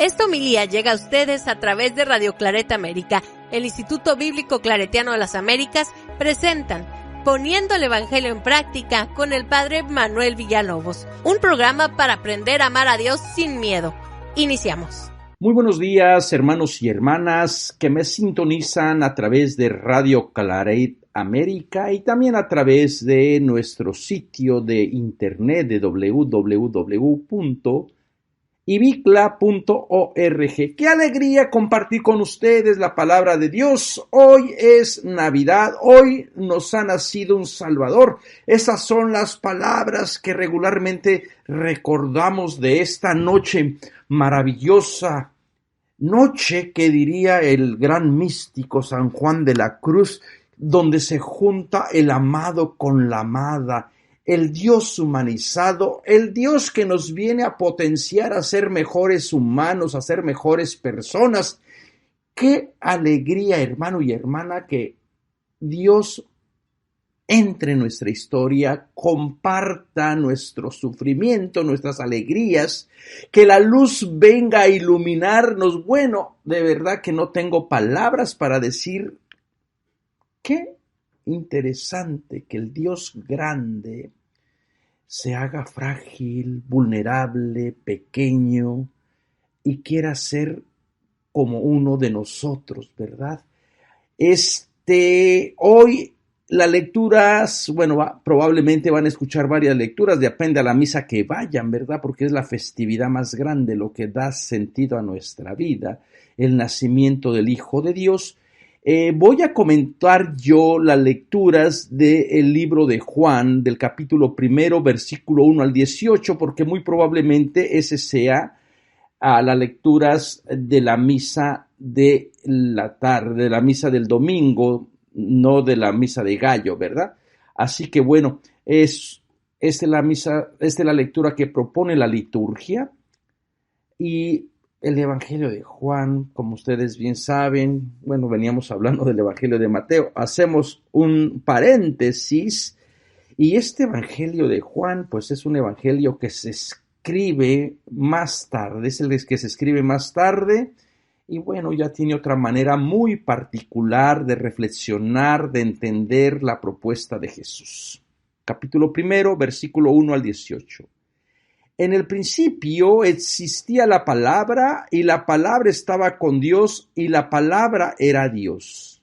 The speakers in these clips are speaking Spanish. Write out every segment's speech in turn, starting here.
Esta homilía llega a ustedes a través de Radio Claret América. El Instituto Bíblico Claretiano de las Américas presentan Poniendo el Evangelio en Práctica con el Padre Manuel Villalobos, un programa para aprender a amar a Dios sin miedo. Iniciamos. Muy buenos días, hermanos y hermanas que me sintonizan a través de Radio Claret América y también a través de nuestro sitio de internet de www.ibicla.org. ¡Qué alegría compartir con ustedes la palabra de Dios! Hoy es Navidad, hoy nos ha nacido un Salvador. Esas son las palabras que regularmente recordamos de esta noche maravillosa. Noche que diría el gran místico San Juan de la Cruz, donde se junta el amado con la amada, el Dios humanizado, el Dios que nos viene a potenciar a ser mejores humanos, a ser mejores personas. Qué alegría, hermano y hermana, que Dios entre en nuestra historia, comparta nuestro sufrimiento, nuestras alegrías, que la luz venga a iluminarnos. Bueno, de verdad que no tengo palabras para decir qué interesante que el Dios grande se haga frágil, vulnerable, pequeño y quiera ser como uno de nosotros, ¿verdad? Hoy las lecturas, probablemente van a escuchar varias lecturas, depende a la misa que vayan, ¿verdad? Porque es la festividad más grande, lo que da sentido a nuestra vida, el nacimiento del Hijo de Dios. Voy a comentar yo las lecturas del libro de Juan, del capítulo 1, versículo 1 al 18, porque muy probablemente ese sea las lecturas de la misa de la tarde, de la misa del domingo, no de la misa de gallo, ¿verdad? Así que bueno, esta es la lectura que propone la liturgia y el Evangelio de Juan, como ustedes bien saben, veníamos hablando del Evangelio de Mateo, hacemos un paréntesis y este Evangelio de Juan, pues es un Evangelio que se escribe más tarde, es el que se escribe más tarde y ya tiene otra manera muy particular de reflexionar, de entender la propuesta de Jesús. Capítulo 1, versículo 1 al 18. En el principio existía la palabra y la palabra estaba con Dios y la palabra era Dios.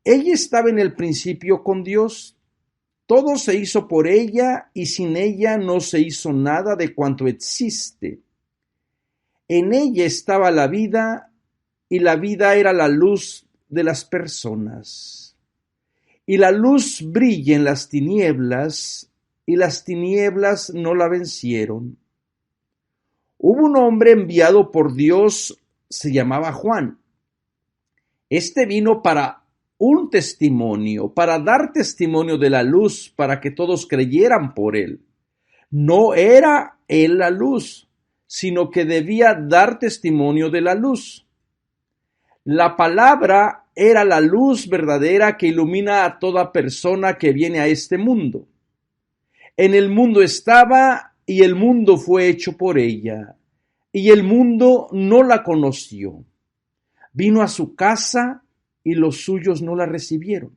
Ella estaba en el principio con Dios. Todo se hizo por ella y sin ella no se hizo nada de cuanto existe. En ella estaba la vida y la vida era la luz de las personas. Y la luz brilla en las tinieblas y las tinieblas no la vencieron. Hubo un hombre enviado por Dios, se llamaba Juan. Este vino para un testimonio, para dar testimonio de la luz, para que todos creyeran por él. No era él la luz, sino que debía dar testimonio de la luz. La palabra era la luz verdadera que ilumina a toda persona que viene a este mundo. En el mundo estaba y el mundo fue hecho por ella, y el mundo no la conoció. Vino a su casa y los suyos no la recibieron.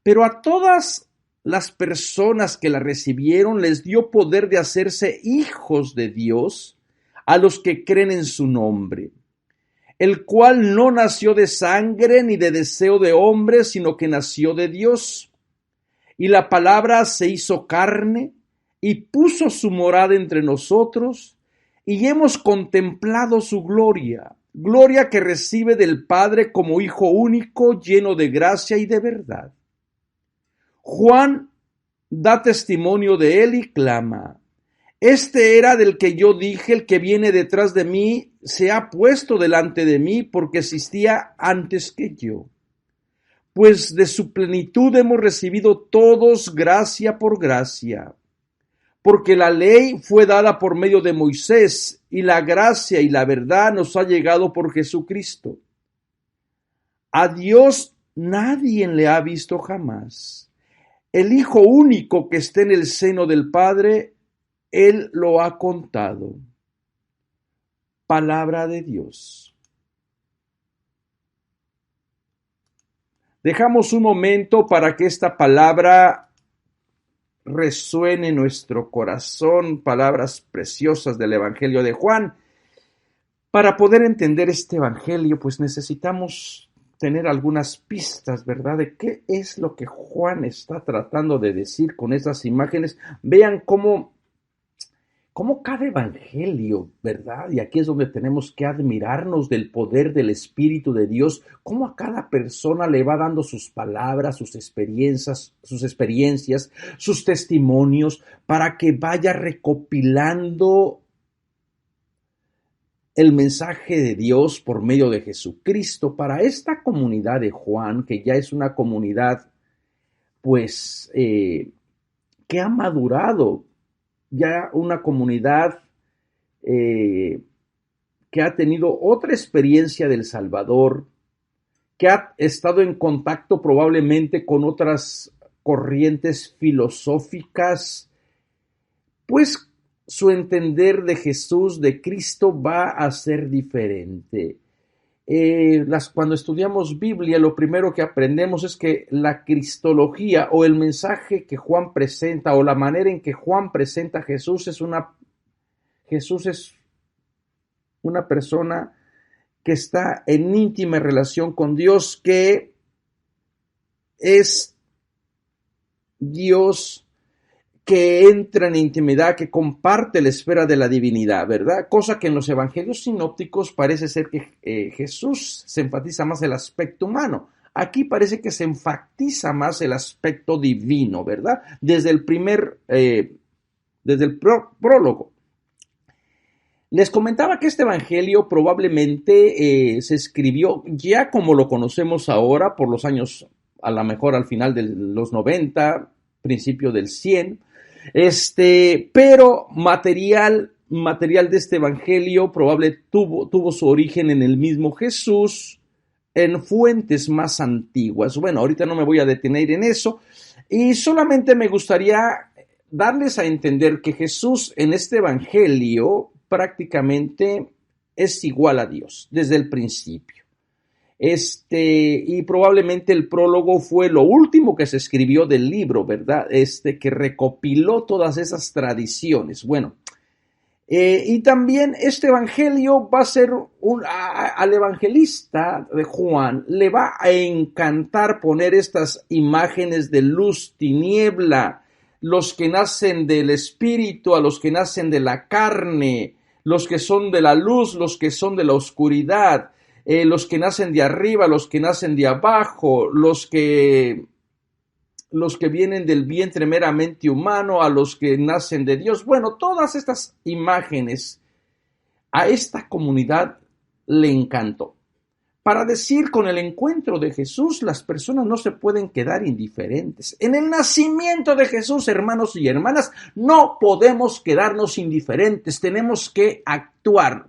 Pero a todas las personas que la recibieron les dio poder de hacerse hijos de Dios, a los que creen en su nombre, el cual no nació de sangre ni de deseo de hombre, sino que nació de Dios. Y la palabra se hizo carne y puso su morada entre nosotros, y hemos contemplado su gloria, gloria que recibe del Padre como Hijo único, lleno de gracia y de verdad. Juan da testimonio de él y clama: Este era del que yo dije, el que viene detrás de mí se ha puesto delante de mí, porque existía antes que yo. Pues de su plenitud hemos recibido todos gracia por gracia, porque la ley fue dada por medio de Moisés, y la gracia y la verdad nos ha llegado por Jesucristo. A Dios nadie le ha visto jamás. El Hijo único que está en el seno del Padre, Él lo ha contado. palabra de Dios. Dejamos un momento para que esta palabra resuene en nuestro corazón, palabras preciosas del Evangelio de Juan. Para poder entender este Evangelio, pues necesitamos tener algunas pistas, ¿verdad?, de qué es lo que Juan está tratando de decir con esas imágenes. Vean cómo cada evangelio, ¿verdad? Y aquí es donde tenemos que admirarnos del poder del Espíritu de Dios, cómo a cada persona le va dando sus palabras, sus experiencias, sus testimonios, para que vaya recopilando el mensaje de Dios por medio de Jesucristo para esta comunidad de Juan, que ya es una comunidad, pues, que ha madurado, ya una comunidad que ha tenido otra experiencia del Salvador, que ha estado en contacto probablemente con otras corrientes filosóficas, pues su entender de Jesús, de Cristo, va a ser diferente. Cuando estudiamos Biblia, lo primero que aprendemos es que la cristología o el mensaje que Juan presenta o la manera en que Juan presenta a Jesús es una persona que está en íntima relación con Dios, que es Dios que entra en intimidad, que comparte la esfera de la divinidad, ¿verdad? Cosa que en los evangelios sinópticos parece ser que Jesús se enfatiza más el aspecto humano. Aquí parece que se enfatiza más el aspecto divino, ¿verdad? Desde el prólogo. Les comentaba que este evangelio probablemente se escribió ya como lo conocemos ahora, por los años, a lo mejor al final de los 90, principio del 100, pero material de este evangelio probablemente tuvo su origen en el mismo Jesús, en fuentes más antiguas. Bueno, ahorita no me voy a detener en eso, y solamente me gustaría darles a entender que Jesús en este evangelio prácticamente es igual a Dios desde el principio. Y probablemente el prólogo fue lo último que se escribió del libro, ¿verdad? Que recopiló todas esas tradiciones. Bueno, y también este evangelio va a ser al evangelista de Juan le va a encantar poner estas imágenes de luz, tiniebla, los que nacen del espíritu, a los que nacen de la carne, los que son de la luz, los que son de la oscuridad, los que nacen de arriba, los que nacen de abajo, los que vienen del vientre meramente humano, a los que nacen de Dios. Bueno, todas estas imágenes a esta comunidad le encantó. Para decir, con el encuentro de Jesús, las personas no se pueden quedar indiferentes. En el nacimiento de Jesús, hermanos y hermanas, no podemos quedarnos indiferentes. Tenemos que actuar.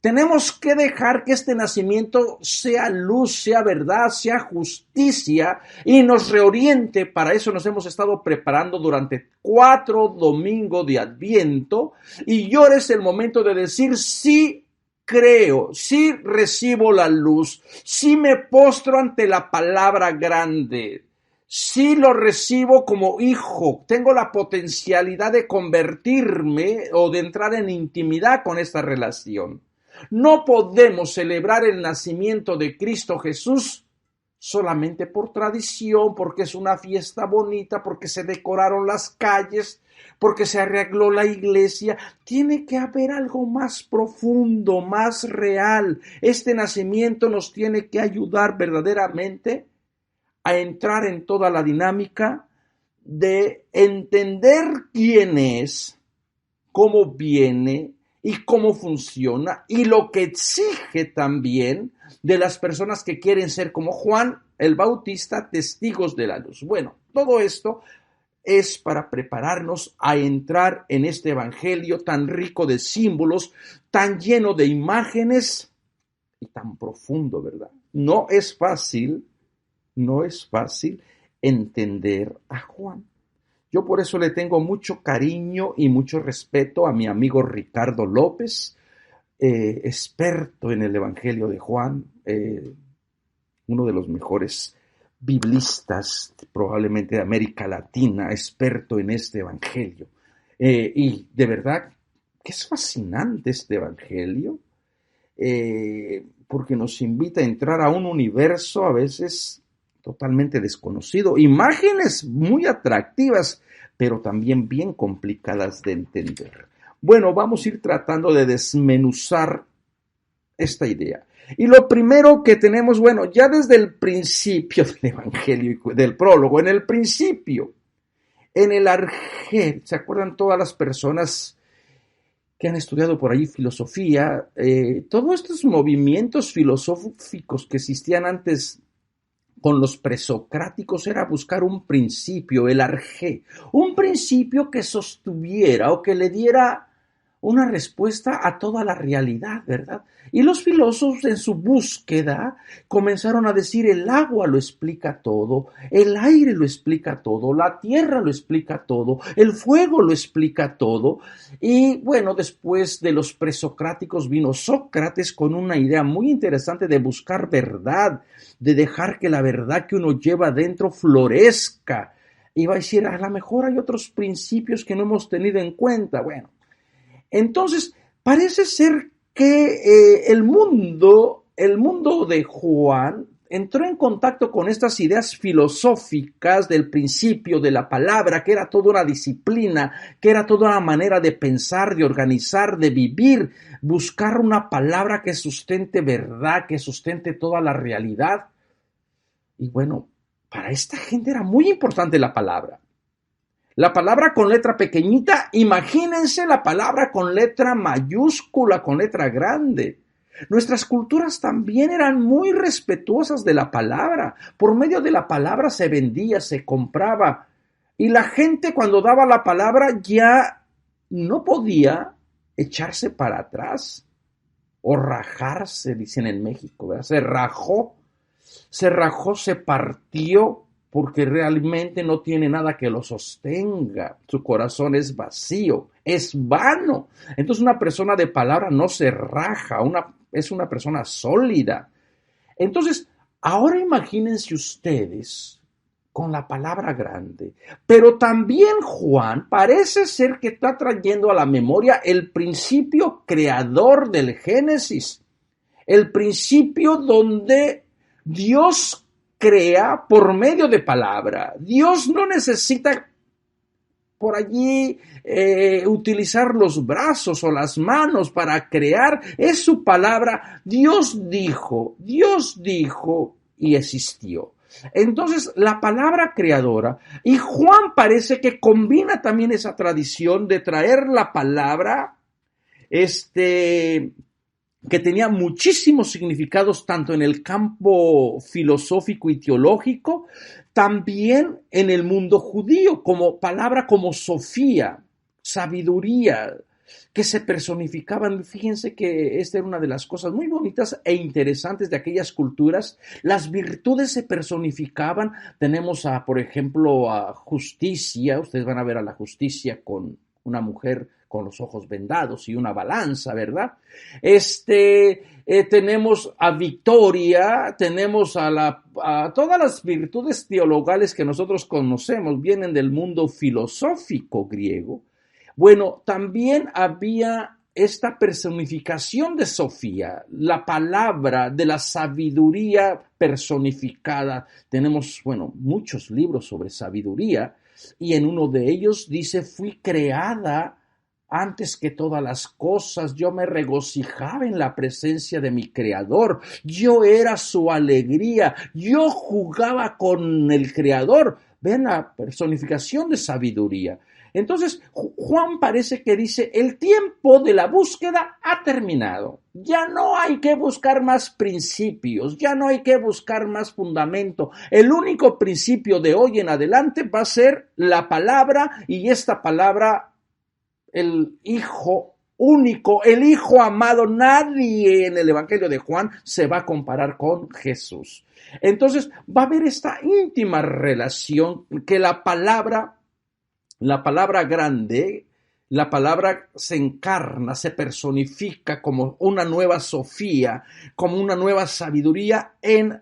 Tenemos que dejar que este nacimiento sea luz, sea verdad, sea justicia y nos reoriente. Para eso nos hemos estado preparando durante 4 domingos de Adviento y ahora es el momento de decir sí creo, sí recibo la luz, sí me postro ante la palabra grande. Sí lo recibo como hijo, tengo la potencialidad de convertirme o de entrar en intimidad con esta relación. No podemos celebrar el nacimiento de Cristo Jesús solamente por tradición, porque es una fiesta bonita, porque se decoraron las calles, porque se arregló la iglesia. Tiene que haber algo más profundo, más real. Este nacimiento nos tiene que ayudar verdaderamente a entrar en toda la dinámica de entender quién es, cómo viene y cómo funciona, y lo que exige también de las personas que quieren ser como Juan el Bautista, testigos de la luz. Bueno, todo esto es para prepararnos a entrar en este evangelio tan rico de símbolos, tan lleno de imágenes y tan profundo, ¿verdad? No es fácil entender a Juan. Yo por eso le tengo mucho cariño y mucho respeto a mi amigo Ricardo López, experto en el Evangelio de Juan, uno de los mejores biblistas probablemente de América Latina, experto en este Evangelio. Y de verdad que es fascinante este Evangelio, porque nos invita a entrar a un universo a veces totalmente desconocido, imágenes muy atractivas, pero también bien complicadas de entender. Bueno, vamos a ir tratando de desmenuzar esta idea. Y lo primero que tenemos, bueno, ya desde el principio del Evangelio, del prólogo, en el principio, en el arjé, ¿se acuerdan todas las personas que han estudiado por ahí filosofía? Todos estos movimientos filosóficos que existían antes con los presocráticos era buscar un principio, el arjé, un principio que sostuviera o que le diera una respuesta a toda la realidad, ¿verdad? Y los filósofos en su búsqueda comenzaron a decir: el agua lo explica todo, el aire lo explica todo, la tierra lo explica todo, el fuego lo explica todo. Y bueno, después de los presocráticos vino Sócrates con una idea muy interesante de buscar verdad, de dejar que la verdad que uno lleva dentro florezca. Y va a decir: a lo mejor hay otros principios que no hemos tenido en cuenta. Bueno, entonces parece ser que el mundo de Juan entró en contacto con estas ideas filosóficas del principio de la palabra, que era toda una disciplina, que era toda una manera de pensar, de organizar, de vivir, buscar una palabra que sustente verdad, que sustente toda la realidad. Y bueno, para esta gente era muy importante la palabra. La palabra con letra pequeñita, imagínense la palabra con letra mayúscula, con letra grande. Nuestras culturas también eran muy respetuosas de la palabra. Por medio de la palabra se vendía, se compraba. Y la gente cuando daba la palabra ya no podía echarse para atrás o rajarse, dicen en México, ¿verdad? Se rajó, se partió, porque realmente no tiene nada que lo sostenga. Su corazón es vacío, es vano. Entonces una persona de palabra no se raja, es una persona sólida. Entonces, ahora imagínense ustedes con la palabra grande. Pero también Juan parece ser que está trayendo a la memoria el principio creador del Génesis. El principio donde Dios crea por medio de palabra. Dios no necesita por allí utilizar los brazos o las manos para crear. Es su palabra. Dios dijo y existió. Entonces, la palabra creadora, y Juan parece que combina también esa tradición de traer la palabra, que tenía muchísimos significados tanto en el campo filosófico y teológico, también en el mundo judío, como palabra como Sofía, sabiduría, que se personificaban. Fíjense que esta era una de las cosas muy bonitas e interesantes de aquellas culturas. Las virtudes se personificaban. Tenemos por ejemplo, a justicia. Ustedes van a ver a la justicia con una mujer con los ojos vendados y una balanza, ¿verdad? Tenemos a victoria, tenemos a todas las virtudes teologales que nosotros conocemos, vienen del mundo filosófico griego. Bueno, también había esta personificación de Sofía, la palabra de la sabiduría personificada. Tenemos, muchos libros sobre sabiduría, y en uno de ellos dice: fui creada antes que todas las cosas, yo me regocijaba en la presencia de mi Creador, yo era su alegría, yo jugaba con el Creador. Ven la personificación de sabiduría. Entonces, Juan parece que dice: el tiempo de la búsqueda ha terminado. Ya no hay que buscar más principios, ya no hay que buscar más fundamento. El único principio de hoy en adelante va a ser la palabra, y esta palabra, el Hijo único, el Hijo amado. Nadie en el Evangelio de Juan se va a comparar con Jesús. Entonces va a haber esta íntima relación que la palabra grande, La palabra se encarna, se personifica como una nueva Sofía, como una nueva sabiduría en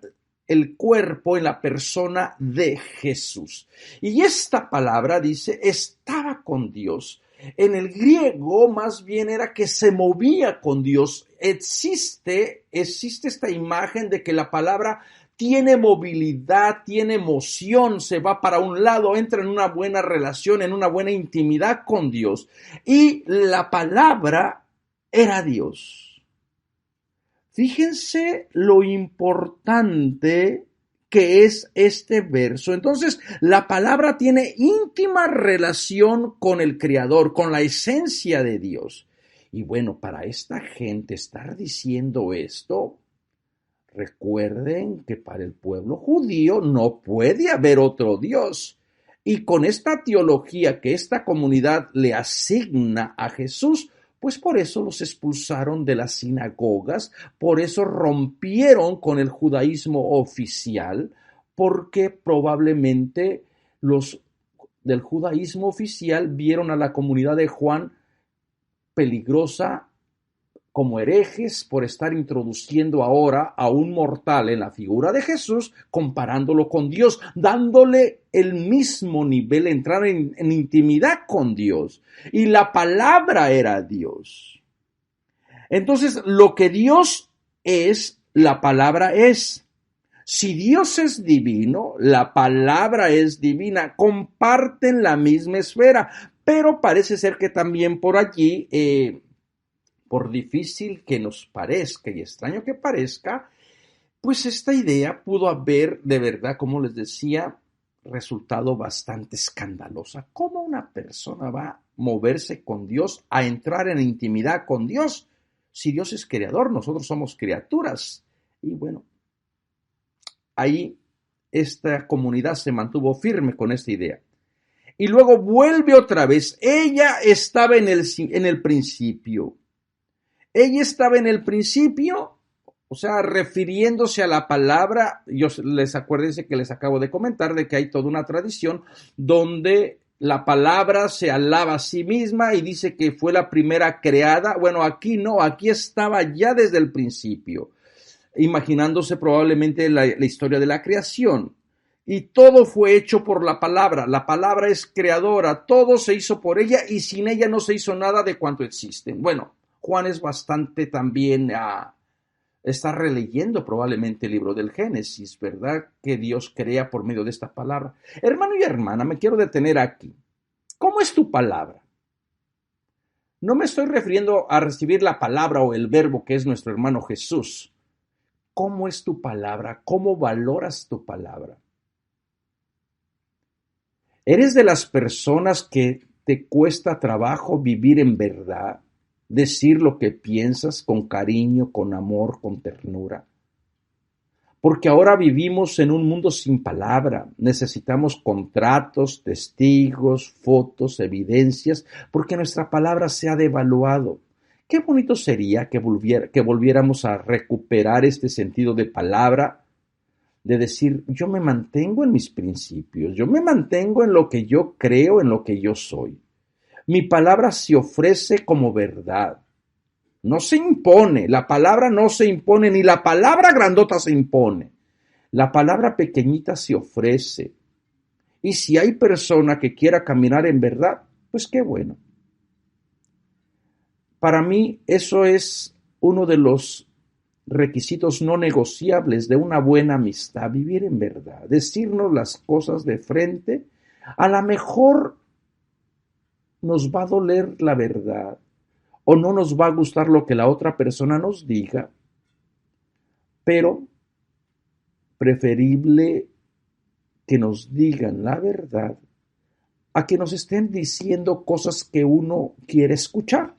el cuerpo, en la persona de Jesús. Y esta palabra, dice, estaba con Dios. En el griego más bien era que se movía con Dios. Existe esta imagen de que la palabra tiene movilidad, tiene emoción, se va para un lado, entra en una buena relación, en una buena intimidad con Dios. Y la palabra era Dios. Fíjense lo importante que es este verso. Entonces, la palabra tiene íntima relación con el Creador, con la esencia de Dios. Y bueno, para esta gente estar diciendo esto, recuerden que para el pueblo judío no puede haber otro Dios. Y con esta teología que esta comunidad le asigna a Jesús, pues por eso los expulsaron de las sinagogas, por eso rompieron con el judaísmo oficial, porque probablemente los del judaísmo oficial vieron a la comunidad de Juan peligrosa, como herejes por estar introduciendo ahora a un mortal en la figura de Jesús, comparándolo con Dios, dándole el mismo nivel, entrar en intimidad con Dios. Y la palabra era Dios. Entonces, lo que Dios es, la palabra es. Si Dios es divino, la palabra es divina, comparten la misma esfera, pero parece ser que también por allí, por difícil que nos parezca y extraño que parezca, pues esta idea pudo haber, de verdad, como les decía, resultado bastante escandalosa. ¿Cómo una persona va a moverse con Dios, a entrar en intimidad con Dios? Si Dios es creador, nosotros somos criaturas. Y bueno, ahí esta comunidad se mantuvo firme con esta idea. Y luego vuelve otra vez. Ella estaba en el principio. Ella estaba en el principio, o sea, refiriéndose a la palabra. Acuérdense que les acabo de comentar de que hay toda una tradición donde la palabra se alaba a sí misma y dice que fue la primera creada. Bueno, aquí no, aquí estaba ya desde el principio, imaginándose probablemente la historia de la creación. Y todo fue hecho por la palabra. La palabra es creadora, todo se hizo por ella y sin ella no se hizo nada de cuanto existen. Bueno, Juan es bastante también, está releyendo probablemente el libro del Génesis, ¿verdad? Que Dios crea por medio de esta palabra. Hermano y hermana, me quiero detener aquí. ¿Cómo es tu palabra? No me estoy refiriendo a recibir la palabra o el verbo que es nuestro hermano Jesús. ¿Cómo es tu palabra? ¿Cómo valoras tu palabra? ¿Eres de las personas que te cuesta trabajo vivir en verdad? Decir lo que piensas con cariño, con amor, con ternura. Porque ahora vivimos en un mundo sin palabra. Necesitamos contratos, testigos, fotos, evidencias, porque nuestra palabra se ha devaluado. Qué bonito sería que volviéramos a recuperar este sentido de palabra, de decir, yo me mantengo en mis principios, yo me mantengo en lo que yo creo, en lo que yo soy. Mi palabra se ofrece como verdad. No se impone. La palabra no se impone, ni la palabra grandota se impone. La palabra pequeñita se ofrece. Y si hay persona que quiera caminar en verdad, pues qué bueno. Para mí eso es uno de los requisitos no negociables de una buena amistad, vivir en verdad, decirnos las cosas de frente. A lo mejor nos va a doler la verdad o no nos va a gustar lo que la otra persona nos diga, pero preferible que nos digan la verdad a que nos estén diciendo cosas que uno quiere escuchar.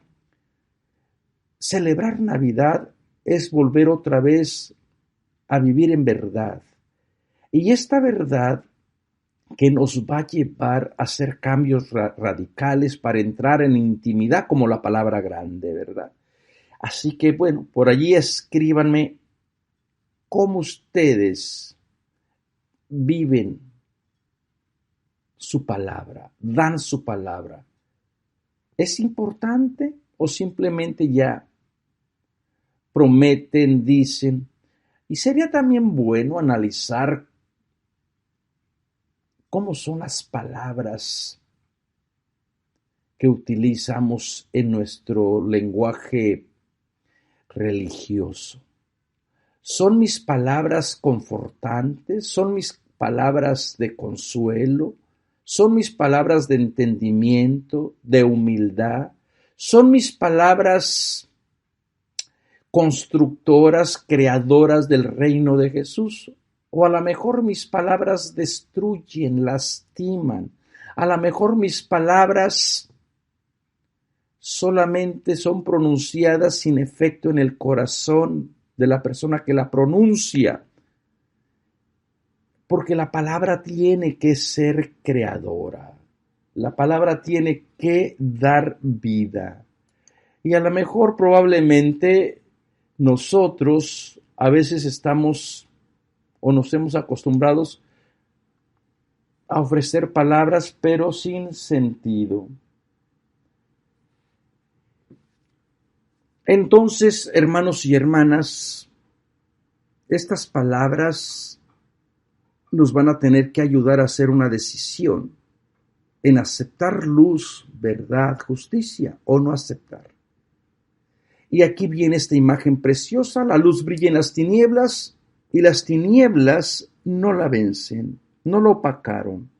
Celebrar Navidad es volver otra vez a vivir en verdad. Y esta verdad que nos va a llevar a hacer cambios radicales para entrar en intimidad como la palabra grande, ¿verdad? Así que, bueno, por allí escríbanme cómo ustedes viven su palabra, dan su palabra. ¿Es importante o simplemente ya prometen, dicen? Y sería también bueno analizar cómo son las palabras que utilizamos en nuestro lenguaje religioso. ¿Son mis palabras confortantes? ¿Son mis palabras de consuelo? ¿Son mis palabras de entendimiento, de humildad? ¿Son mis palabras constructoras, creadoras del reino de Jesús? O a lo mejor mis palabras destruyen, lastiman. A lo mejor mis palabras solamente son pronunciadas sin efecto en el corazón de la persona que la pronuncia. Porque la palabra tiene que ser creadora. La palabra tiene que dar vida. Y a lo mejor probablemente nosotros a veces estamos o nos hemos acostumbrado a ofrecer palabras pero sin sentido. Entonces, hermanos y hermanas, estas palabras nos van a tener que ayudar a hacer una decisión en aceptar luz, verdad, justicia o no aceptar. Y aquí viene esta imagen preciosa: la luz brilla en las tinieblas y las tinieblas no la vencen, no lo opacaron.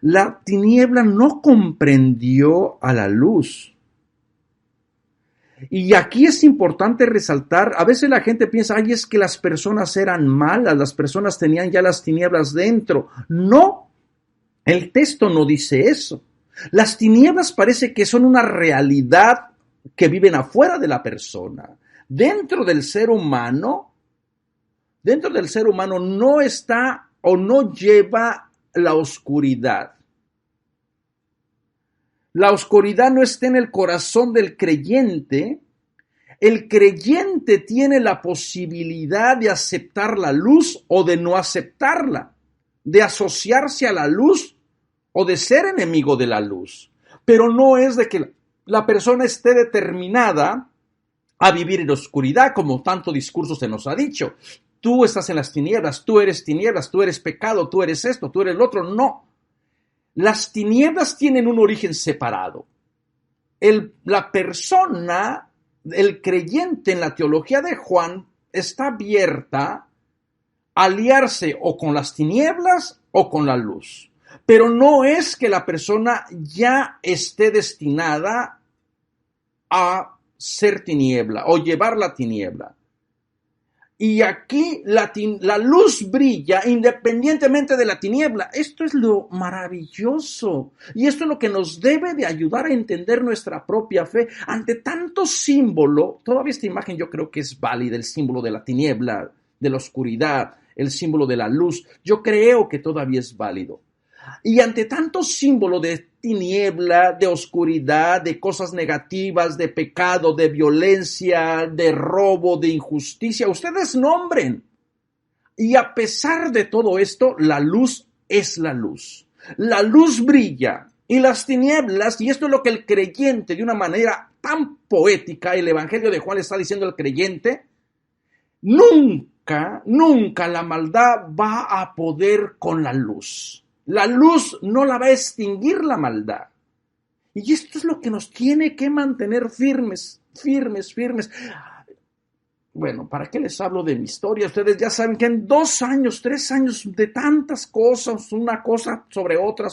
La tiniebla no comprendió a la luz. Y aquí es importante resaltar, a veces la gente piensa, ay, es que las personas eran malas, las personas tenían ya las tinieblas dentro. No, el texto no dice eso. Las tinieblas parece que son una realidad que viven afuera de la persona. Dentro del ser humano no está o no lleva la oscuridad. La oscuridad no está en el corazón del creyente. El creyente tiene la posibilidad de aceptar la luz o de no aceptarla, de asociarse a la luz o de ser enemigo de la luz. Pero no es de que la persona esté determinada a vivir en oscuridad, como tanto discurso se nos ha dicho. Tú estás en las tinieblas, tú eres pecado, tú eres esto, tú eres lo otro. No. Las tinieblas tienen un origen separado. La persona, el creyente en la teología de Juan, está abierta a aliarse o con las tinieblas o con la luz. Pero no es que la persona ya esté destinada a ser tiniebla o llevar la tiniebla. Y aquí la luz brilla independientemente de la tiniebla. Esto es lo maravilloso. Y esto es lo que nos debe de ayudar a entender nuestra propia fe. Ante tanto símbolo, todavía esta imagen yo creo que es válida, el símbolo de la tiniebla, de la oscuridad, el símbolo de la luz. Yo creo que todavía es válido. Y ante tanto símbolo de tiniebla, de oscuridad, de cosas negativas, de pecado, de violencia, de robo, de injusticia, ustedes nombren. Y a pesar de todo esto, la luz es la luz. La luz brilla y las tinieblas, y esto es lo que el creyente, de una manera tan poética, el Evangelio de Juan le está diciendo al creyente, nunca la maldad va a poder con la luz. La luz no la va a extinguir la maldad. Y esto es lo que nos tiene que mantener firmes. Bueno, ¿para qué les hablo de mi historia? Ustedes ya saben que en 2 años, 3 años de tantas cosas, una cosa sobre otra,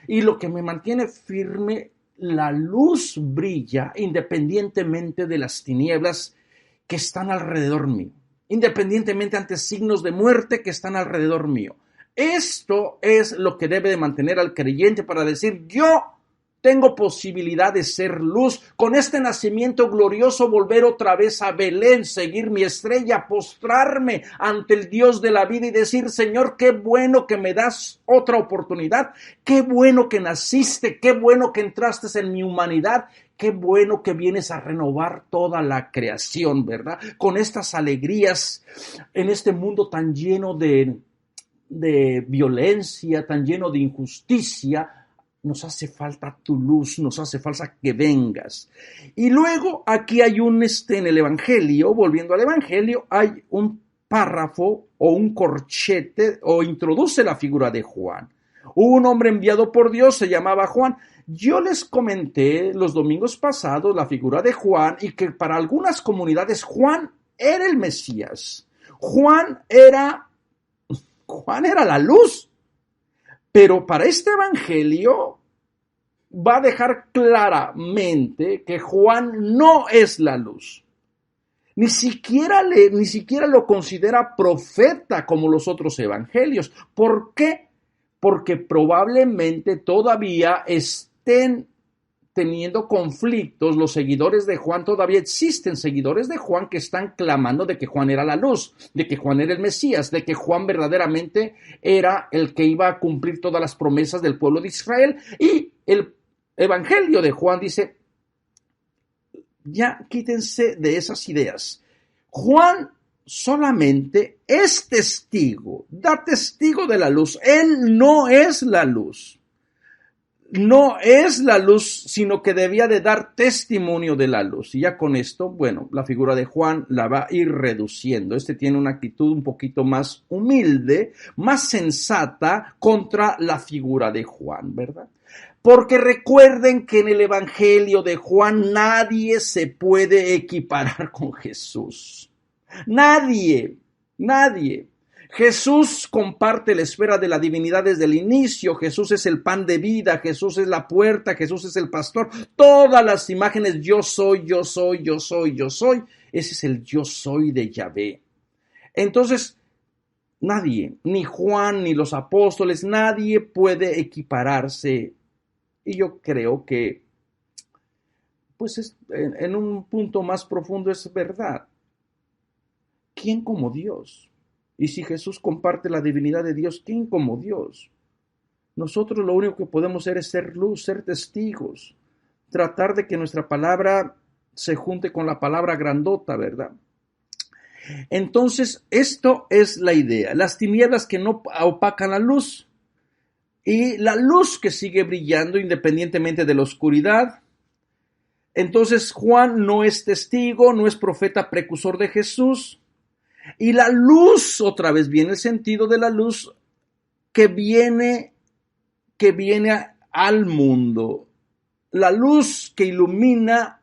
y lo que me mantiene firme, la luz brilla independientemente de las tinieblas que están alrededor mío, independientemente ante signos de muerte que están alrededor mío. Esto es lo que debe de mantener al creyente para decir, yo tengo posibilidad de ser luz, con este nacimiento glorioso volver otra vez a Belén, seguir mi estrella, postrarme ante el Dios de la vida y decir, Señor, qué bueno que me das otra oportunidad, qué bueno que naciste, qué bueno que entraste en mi humanidad, qué bueno que vienes a renovar toda la creación, ¿verdad? Con estas alegrías en este mundo tan lleno de violencia, tan lleno de injusticia, nos hace falta tu luz, nos hace falta que vengas. Y luego aquí hay en el Evangelio, volviendo al Evangelio, hay un párrafo o un corchete o introduce la figura de Juan. Hubo un hombre enviado por Dios, se llamaba Juan. Yo les comenté los domingos pasados la figura de Juan y que para algunas comunidades Juan era el Mesías. Juan era la luz. Pero para este evangelio va a dejar claramente que Juan no es la luz. Ni siquiera lo considera profeta como los otros evangelios. ¿Por qué? Porque probablemente todavía estén teniendo conflictos los seguidores de Juan. Todavía existen seguidores de Juan que están clamando de que Juan era la luz, de que Juan era el Mesías, de que Juan verdaderamente era el que iba a cumplir todas las promesas del pueblo de Israel. Y el evangelio de Juan dice, ya quítense de esas ideas. Juan solamente es testigo, da testigo de la luz. Él no es la luz. No es la luz, sino que debía de dar testimonio de la luz. Y ya con esto, bueno, la figura de Juan la va a ir reduciendo. Tiene una actitud un poquito más humilde, más sensata contra la figura de Juan, ¿verdad? Porque recuerden que en el Evangelio de Juan nadie se puede equiparar con Jesús. Nadie. Jesús comparte la esfera de la divinidad desde el inicio. Jesús es el pan de vida, Jesús es la puerta, Jesús es el pastor. Todas las imágenes, yo soy. Ese es el yo soy de Yahvé. Entonces, nadie, ni Juan, ni los apóstoles, nadie puede equipararse. Y yo creo que, pues en un punto más profundo es verdad. ¿Quién como Dios? Y si Jesús comparte la divinidad de Dios, ¿quién como Dios? Nosotros lo único que podemos hacer es ser luz, ser testigos, tratar de que nuestra palabra se junte con la palabra grandota, ¿verdad? Entonces, esto es la idea. Las tinieblas que no opacan la luz y la luz que sigue brillando independientemente de la oscuridad. Entonces, Juan no es testigo, no es profeta precursor de Jesús. Y la luz, otra vez viene el sentido de la luz que viene al mundo. La luz que ilumina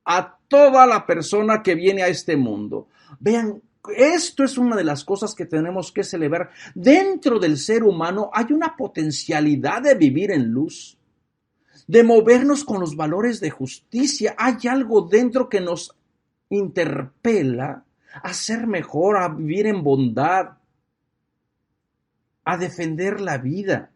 a toda la persona que viene a este mundo. Vean, esto es una de las cosas que tenemos que celebrar. Dentro del ser humano hay una potencialidad de vivir en luz, de movernos con los valores de justicia. Hay algo dentro que nos interpela a ser mejor, a vivir en bondad, a defender la vida.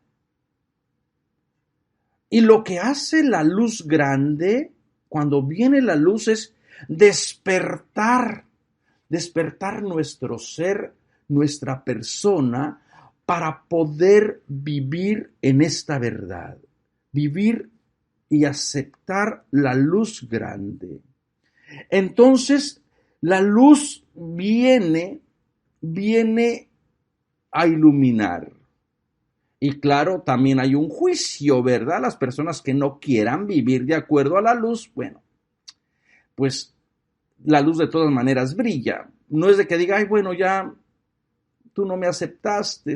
Y lo que hace la luz grande, cuando viene la luz, es despertar nuestro ser, nuestra persona, para poder vivir en esta verdad, vivir y aceptar la luz grande. Entonces, la luz viene a iluminar. Y claro, también hay un juicio, ¿verdad? Las personas que no quieran vivir de acuerdo a la luz, bueno, pues la luz de todas maneras brilla. No es de que diga, ay, bueno, ya tú no me aceptaste,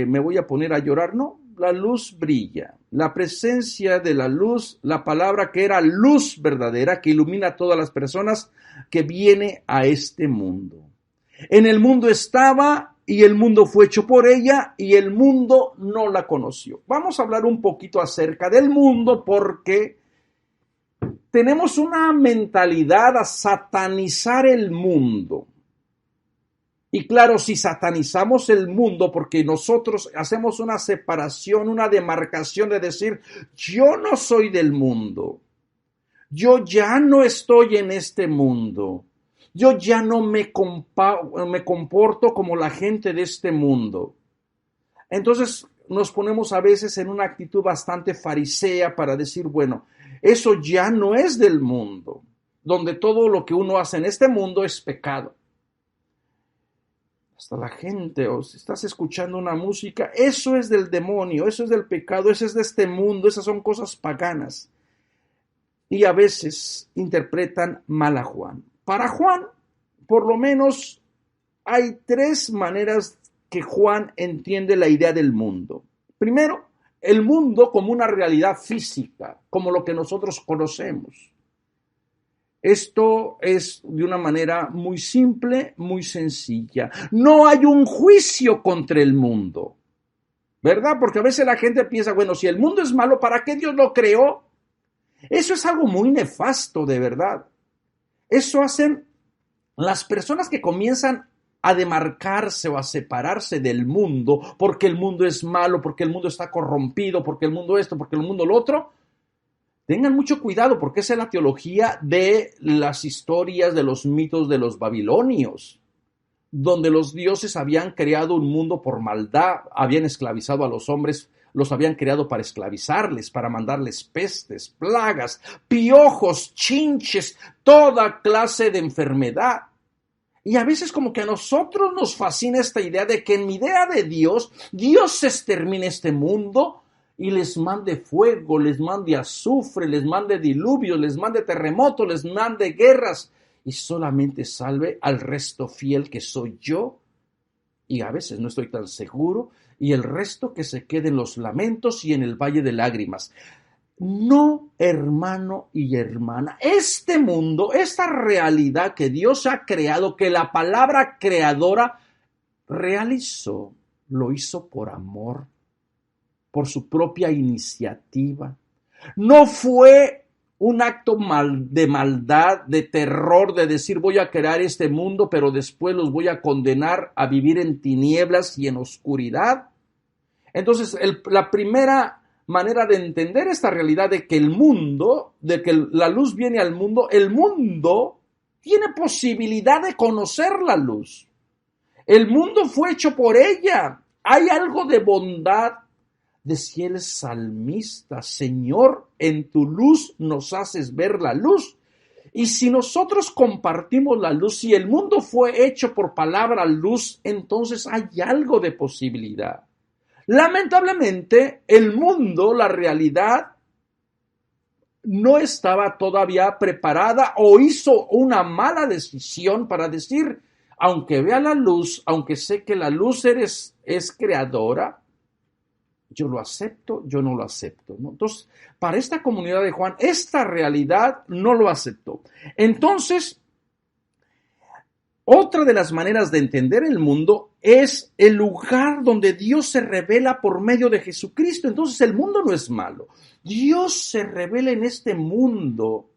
me voy a poner a llorar. No, la luz brilla. La presencia de la luz, la palabra que era luz verdadera, que ilumina a todas las personas, que viene a este mundo. En el mundo estaba y el mundo fue hecho por ella y el mundo no la conoció. Vamos a hablar un poquito acerca del mundo porque tenemos una mentalidad a satanizar el mundo. Y claro, si satanizamos el mundo porque nosotros hacemos una separación, una demarcación de decir, yo no soy del mundo, yo ya no estoy en este mundo, yo ya no me comporto como la gente de este mundo. Entonces nos ponemos a veces en una actitud bastante farisea para decir, bueno, eso ya no es del mundo, donde todo lo que uno hace en este mundo es pecado. hasta la gente, o si estás escuchando una música, eso es del demonio, eso es del pecado, eso es de este mundo, esas son cosas paganas. Y a veces interpretan mal a Juan. Para Juan, por lo menos, hay 3 maneras que Juan entiende la idea del mundo. Primero, el mundo como una realidad física, como lo que nosotros conocemos. Esto es de una manera muy simple, muy sencilla. No hay un juicio contra el mundo, ¿verdad? Porque a veces la gente piensa, bueno, si el mundo es malo, ¿para qué Dios lo creó? Eso es algo muy nefasto, de verdad. Eso hacen las personas que comienzan a demarcarse o a separarse del mundo, porque el mundo es malo, porque el mundo está corrompido, porque el mundo esto, porque el mundo lo otro. Tengan mucho cuidado, porque esa es la teología de las historias, de los mitos de los babilonios, donde los dioses habían creado un mundo por maldad, habían esclavizado a los hombres, los habían creado para esclavizarles, para mandarles pestes, plagas, piojos, chinches, toda clase de enfermedad. Y a veces como que a nosotros nos fascina esta idea de que en mi idea de Dios extermine este mundo y les mande fuego, les mande azufre, les mande diluvios, les mande terremotos, les mande guerras y solamente salve al resto fiel que soy yo. Y a veces no estoy tan seguro, y el resto que se quede en los lamentos y en el valle de lágrimas. No, hermano y hermana, este mundo, esta realidad que Dios ha creado, que la palabra creadora realizó, lo hizo por amor, por su propia iniciativa. No fue un acto de maldad, de terror, de decir voy a crear este mundo, pero después los voy a condenar a vivir en tinieblas y en oscuridad. Entonces, la primera manera de entender esta realidad de que el mundo, de que la luz viene al mundo, el mundo tiene posibilidad de conocer la luz. El mundo fue hecho por ella. Hay algo de bondad. Decía el salmista, Señor, en tu luz nos haces ver la luz. Y si nosotros compartimos la luz, si el mundo fue hecho por palabra luz, entonces hay algo de posibilidad. Lamentablemente, el mundo, la realidad, no estaba todavía preparada o hizo una mala decisión para decir, aunque vea la luz, aunque sé que la luz es creadora, yo lo acepto, yo no lo acepto, ¿no? Entonces, para esta comunidad de Juan, esta realidad no lo aceptó. Entonces, otra de las maneras de entender el mundo es el lugar donde Dios se revela por medio de Jesucristo. Entonces, el mundo no es malo. Dios se revela en este mundo,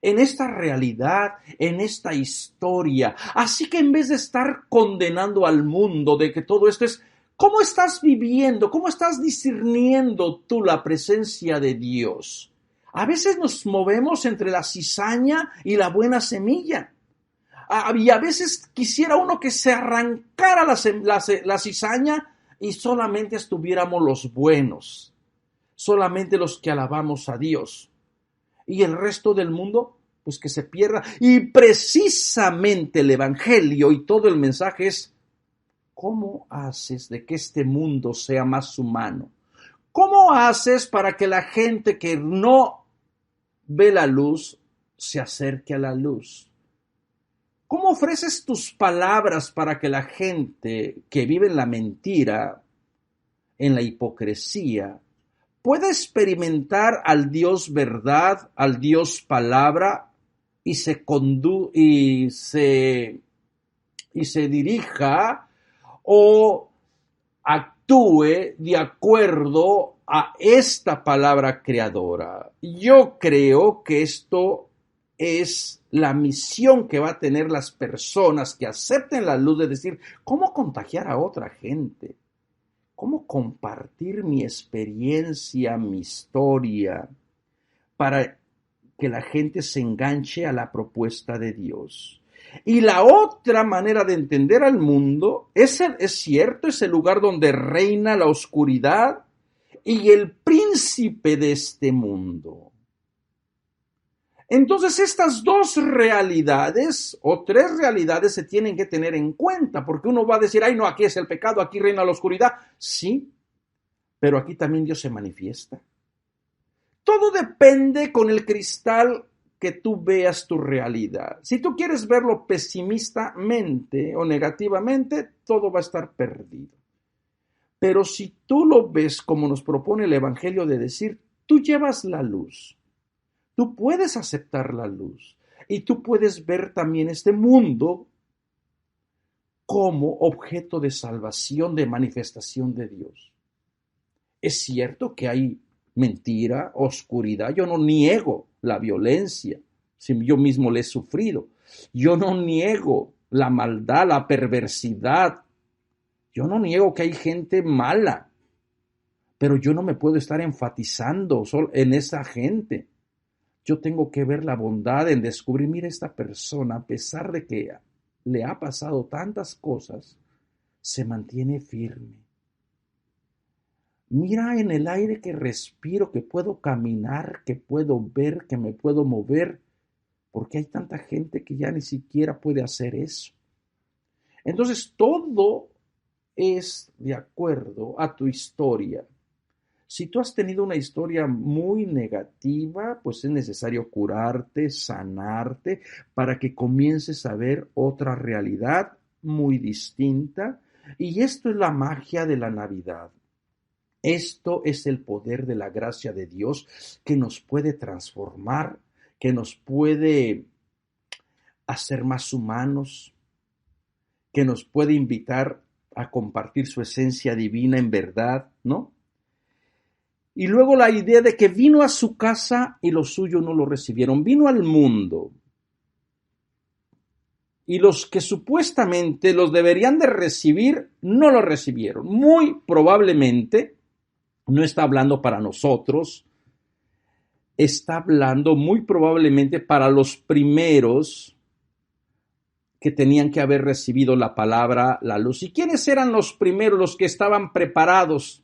en esta realidad, en esta historia. Así que en vez de estar condenando al mundo de que todo esto es, ¿cómo estás viviendo? ¿Cómo estás discerniendo tú la presencia de Dios? A veces nos movemos entre la cizaña y la buena semilla. Y a veces quisiera uno que se arrancara la cizaña y solamente estuviéramos los buenos, solamente los que alabamos a Dios. Y el resto del mundo, pues que se pierda. Y precisamente el Evangelio y todo el mensaje es, ¿cómo haces de que este mundo sea más humano? ¿Cómo haces para que la gente que no ve la luz se acerque a la luz? ¿Cómo ofreces tus palabras para que la gente que vive en la mentira, en la hipocresía, pueda experimentar al Dios verdad, al Dios palabra y se dirija o actúe de acuerdo a esta palabra creadora? Yo creo que esto es la misión que va a tener las personas que acepten la luz, de decir, ¿cómo contagiar a otra gente? ¿Cómo compartir mi experiencia, mi historia, para que la gente se enganche a la propuesta de Dios? Y la otra manera de entender al mundo es cierto, es el lugar donde reina la oscuridad y el príncipe de este mundo. Entonces estas dos realidades o tres realidades se tienen que tener en cuenta, porque uno va a decir, ay no, aquí es el pecado, aquí reina la oscuridad. Sí, pero aquí también Dios se manifiesta. Todo depende con el cristal que tú veas tu realidad. Si tú quieres verlo pesimistamente o negativamente, todo va a estar perdido. Pero si tú lo ves como nos propone el Evangelio de decir, tú llevas la luz, tú puedes aceptar la luz y tú puedes ver también este mundo como objeto de salvación, de manifestación de Dios. Es cierto que hay mentira, oscuridad. Yo no niego la violencia, si yo mismo la he sufrido. Yo no niego la maldad, la perversidad. Yo no niego que hay gente mala, pero yo no me puedo estar enfatizando solo en esa gente. Yo tengo que ver la bondad en descubrir, mira, esta persona, a pesar de que le ha pasado tantas cosas, se mantiene firme. Mira en el aire que respiro, que puedo caminar, que puedo ver, que me puedo mover, porque hay tanta gente que ya ni siquiera puede hacer eso. Entonces, todo es de acuerdo a tu historia. Si tú has tenido una historia muy negativa, pues es necesario curarte, sanarte, para que comiences a ver otra realidad muy distinta. Y esto es la magia de la Navidad. Esto es el poder de la gracia de Dios que nos puede transformar, que nos puede hacer más humanos, que nos puede invitar a compartir su esencia divina en verdad, ¿no? Y luego la idea de que vino a su casa y los suyos no lo recibieron. Vino al mundo. Y los que supuestamente los deberían de recibir, no lo recibieron. Muy probablemente no está hablando para nosotros, está hablando muy probablemente para los primeros que tenían que haber recibido la palabra, la luz. ¿Y quiénes eran los primeros, los que estaban preparados?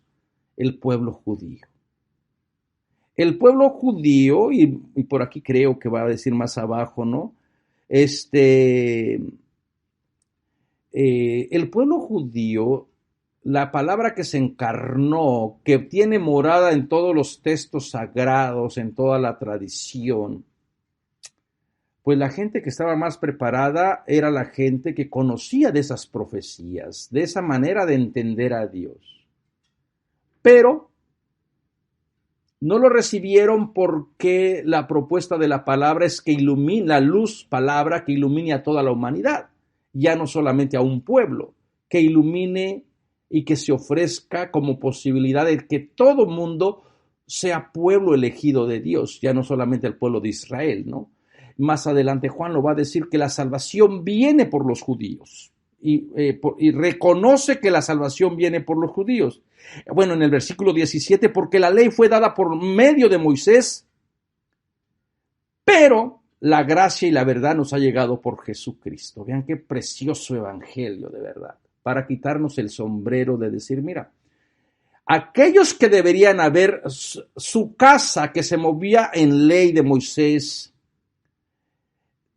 El pueblo judío. El pueblo judío, y por aquí creo que va a decir más abajo, ¿no? El pueblo judío, la palabra que se encarnó, que tiene morada en todos los textos sagrados, en toda la tradición, pues la gente que estaba más preparada era la gente que conocía de esas profecías, de esa manera de entender a Dios. Pero no lo recibieron porque la propuesta de la palabra es que ilumine, la luz palabra que ilumine a toda la humanidad, ya no solamente a un pueblo, que ilumine y que se ofrezca como posibilidad de que todo mundo sea pueblo elegido de Dios, ya no solamente el pueblo de Israel, ¿no? Más adelante Juan lo va a decir que la salvación viene por los judíos y reconoce que la salvación viene por los judíos. Bueno, en el versículo 17, porque la ley fue dada por medio de Moisés, pero la gracia y la verdad nos ha llegado por Jesucristo. Vean qué precioso evangelio de verdad, para quitarnos el sombrero de decir, mira, aquellos que deberían haber, su casa que se movía en ley de Moisés,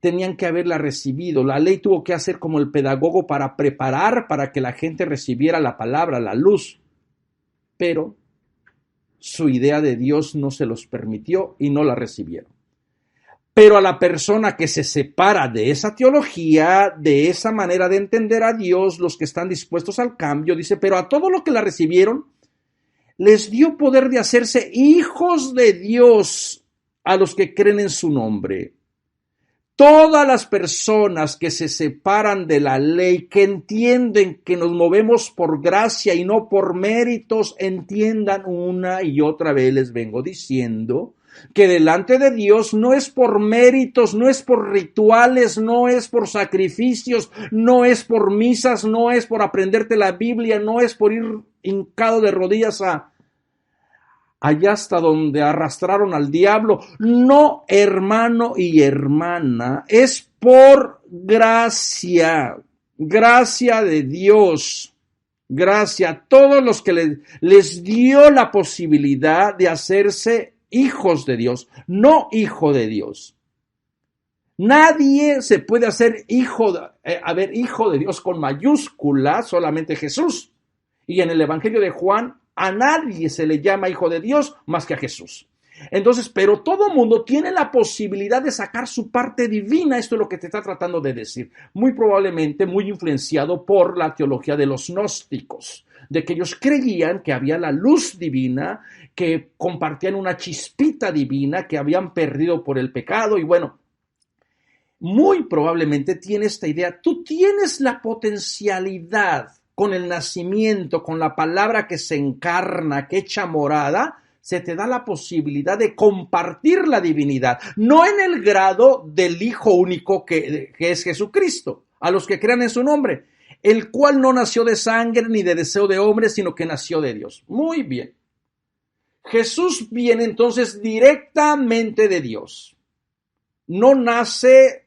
tenían que haberla recibido. La ley tuvo que hacer como el pedagogo para preparar para que la gente recibiera la palabra, la luz. Pero su idea de Dios no se los permitió y no la recibieron. Pero a la persona que se separa de esa teología, de esa manera de entender a Dios, los que están dispuestos al cambio, dice, pero a todos los que la recibieron, les dio poder de hacerse hijos de Dios a los que creen en su nombre. Todas las personas que se separan de la ley, que entienden que nos movemos por gracia y no por méritos, entiendan una y otra vez, les vengo diciendo, que delante de Dios no es por méritos, no es por rituales, no es por sacrificios, no es por misas, no es por aprenderte la Biblia, no es por ir hincado de rodillas allá hasta donde arrastraron al diablo. No, hermano y hermana, es por gracia, gracia de Dios, gracia a todos los que les dio la posibilidad de hacerse hijos de Dios, no hijo de Dios. Nadie se puede hacer hijo de Dios con mayúscula, solamente Jesús. Y en el Evangelio de Juan, a nadie se le llama hijo de Dios más que a Jesús. Entonces, pero todo mundo tiene la posibilidad de sacar su parte divina. Esto es lo que te está tratando de decir. Muy probablemente muy influenciado por la teología de los gnósticos, de que ellos creían que había la luz divina, que compartían una chispita divina, que habían perdido por el pecado. Y bueno, muy probablemente tiene esta idea. Tú tienes la potencialidad con el nacimiento, con la palabra que se encarna, que echa morada, se te da la posibilidad de compartir la divinidad, no en el grado del Hijo único que es Jesucristo, a los que crean en su nombre, el cual no nació de sangre ni de deseo de hombre, sino que nació de Dios. Muy bien. Jesús viene entonces directamente de Dios. No nace,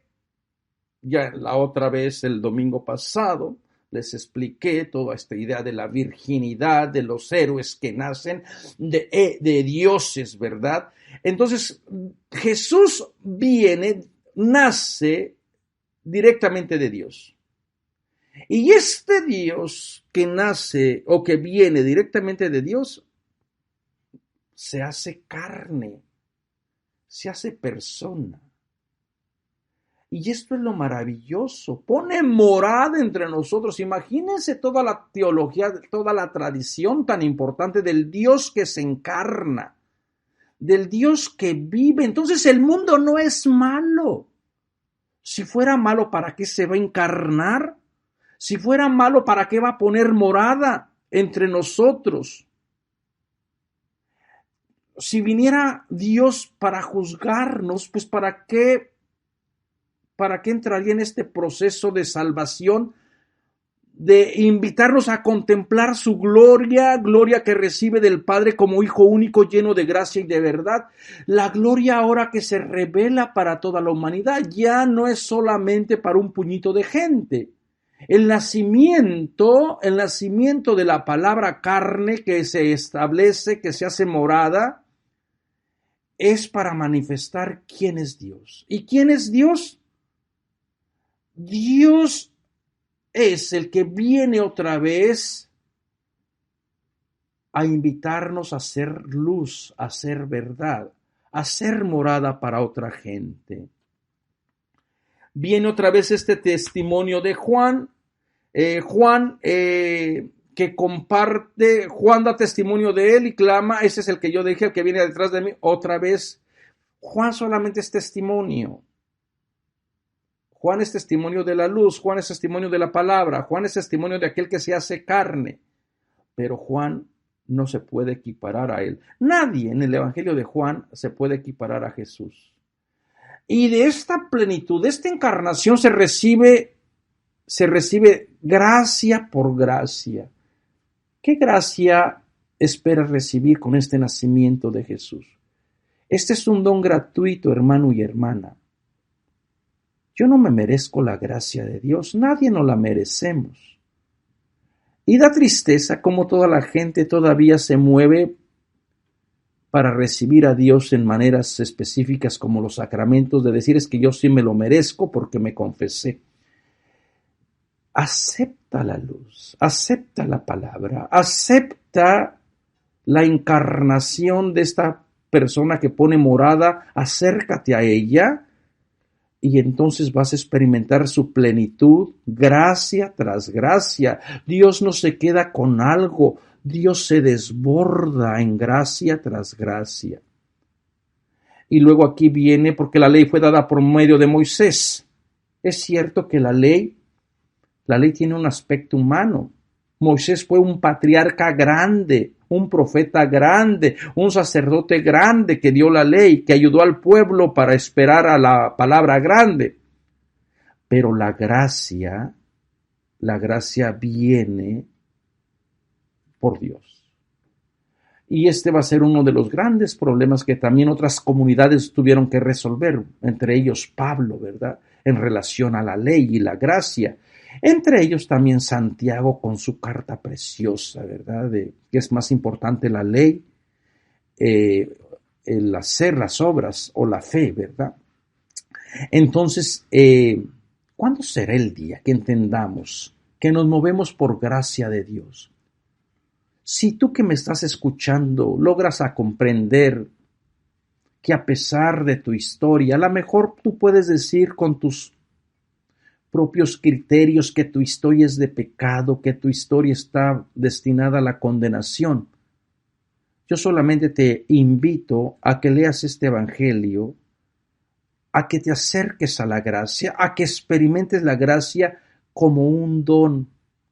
ya la otra vez el domingo pasado, les expliqué toda esta idea de la virginidad, de los héroes que nacen de dioses, ¿verdad? Entonces, Jesús nace directamente de Dios. Y este Dios que nace o que viene directamente de Dios, se hace carne, se hace persona. Y esto es lo maravilloso, pone morada entre nosotros. Imagínense toda la teología, toda la tradición tan importante del Dios que se encarna, del Dios que vive. Entonces el mundo no es malo. Si fuera malo, ¿para qué se va a encarnar? Si fuera malo, ¿para qué va a poner morada entre nosotros? Si viniera Dios para juzgarnos, pues ¿para qué entraría en este proceso de salvación, de invitarnos a contemplar su gloria que recibe del Padre como Hijo único, lleno de gracia y de verdad? La gloria ahora que se revela para toda la humanidad ya no es solamente para un puñito de gente. El nacimiento de la palabra carne que se establece, que se hace morada, es para manifestar quién es Dios. ¿Y quién es Dios? Dios es el que viene otra vez a invitarnos a ser luz, a ser verdad, a ser morada para otra gente. Viene otra vez este testimonio de Juan. Que comparte, Juan da testimonio de él y clama, ese es el que yo dije, el que viene detrás de mí. Otra vez, Juan solamente es testimonio. Juan es testimonio de la luz, Juan es testimonio de la palabra, Juan es testimonio de aquel que se hace carne. Pero Juan no se puede equiparar a él. Nadie en el Evangelio de Juan se puede equiparar a Jesús. Y de esta plenitud, de esta encarnación se recibe gracia por gracia. ¿Qué gracia esperas recibir con este nacimiento de Jesús? Este es un don gratuito, hermano y hermana. Yo no me merezco la gracia de Dios, nadie nos la merecemos. Y da tristeza cómo toda la gente todavía se mueve para recibir a Dios en maneras específicas como los sacramentos, de decir es que yo sí me lo merezco porque me confesé. Acepta la luz, acepta la palabra, acepta la encarnación de esta persona que pone morada, acércate a ella y entonces vas a experimentar su plenitud, gracia tras gracia. Dios no se queda con algo, Dios se desborda en gracia tras gracia. Y luego aquí viene, porque la ley fue dada por medio de Moisés. Es cierto que la ley tiene un aspecto humano. Moisés fue un patriarca grande, un profeta grande, un sacerdote grande que dio la ley, que ayudó al pueblo para esperar a la palabra grande. Pero la gracia viene por Dios. Y este va a ser uno de los grandes problemas que también otras comunidades tuvieron que resolver, entre ellos Pablo, ¿verdad? En relación a la ley y la gracia. Entre ellos también Santiago con su carta preciosa, ¿verdad? Que es más importante la ley, el hacer las obras o la fe, ¿verdad? Entonces, ¿cuándo será el día que entendamos que nos movemos por gracia de Dios? Si tú que me estás escuchando logras a comprender que a pesar de tu historia, a lo mejor tú puedes decir con tus propios criterios que tu historia es de pecado, que tu historia está destinada a la condenación. Yo solamente te invito a que leas este evangelio, a que te acerques a la gracia, a que experimentes la gracia como un don,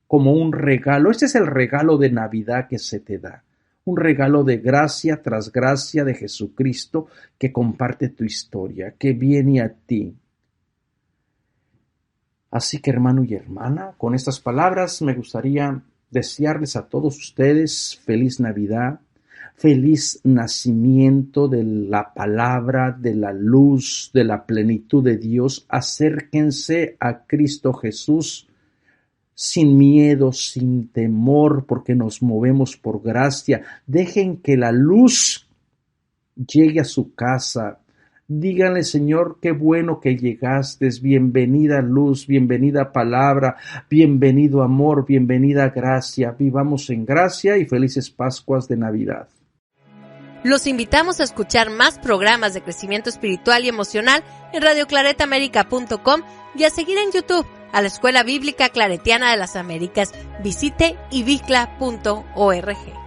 como un regalo. Este es el regalo de Navidad que se te da. Un regalo de gracia tras gracia de Jesucristo que comparte tu historia, que viene a ti. Así que, hermano y hermana, con estas palabras me gustaría desearles a todos ustedes feliz Navidad, feliz nacimiento de la palabra, de la luz, de la plenitud de Dios. Acérquense a Cristo Jesús sin miedo, sin temor, porque nos movemos por gracia. Dejen que la luz llegue a su casa. Díganle, Señor, qué bueno que llegaste, bienvenida luz, bienvenida palabra, bienvenido amor, bienvenida gracia. Vivamos en gracia y felices Pascuas de Navidad. Los invitamos a escuchar más programas de crecimiento espiritual y emocional en radioclaretaamerica.com y a seguir en YouTube a la Escuela Bíblica Claretiana de las Américas. Visite ibicla.org.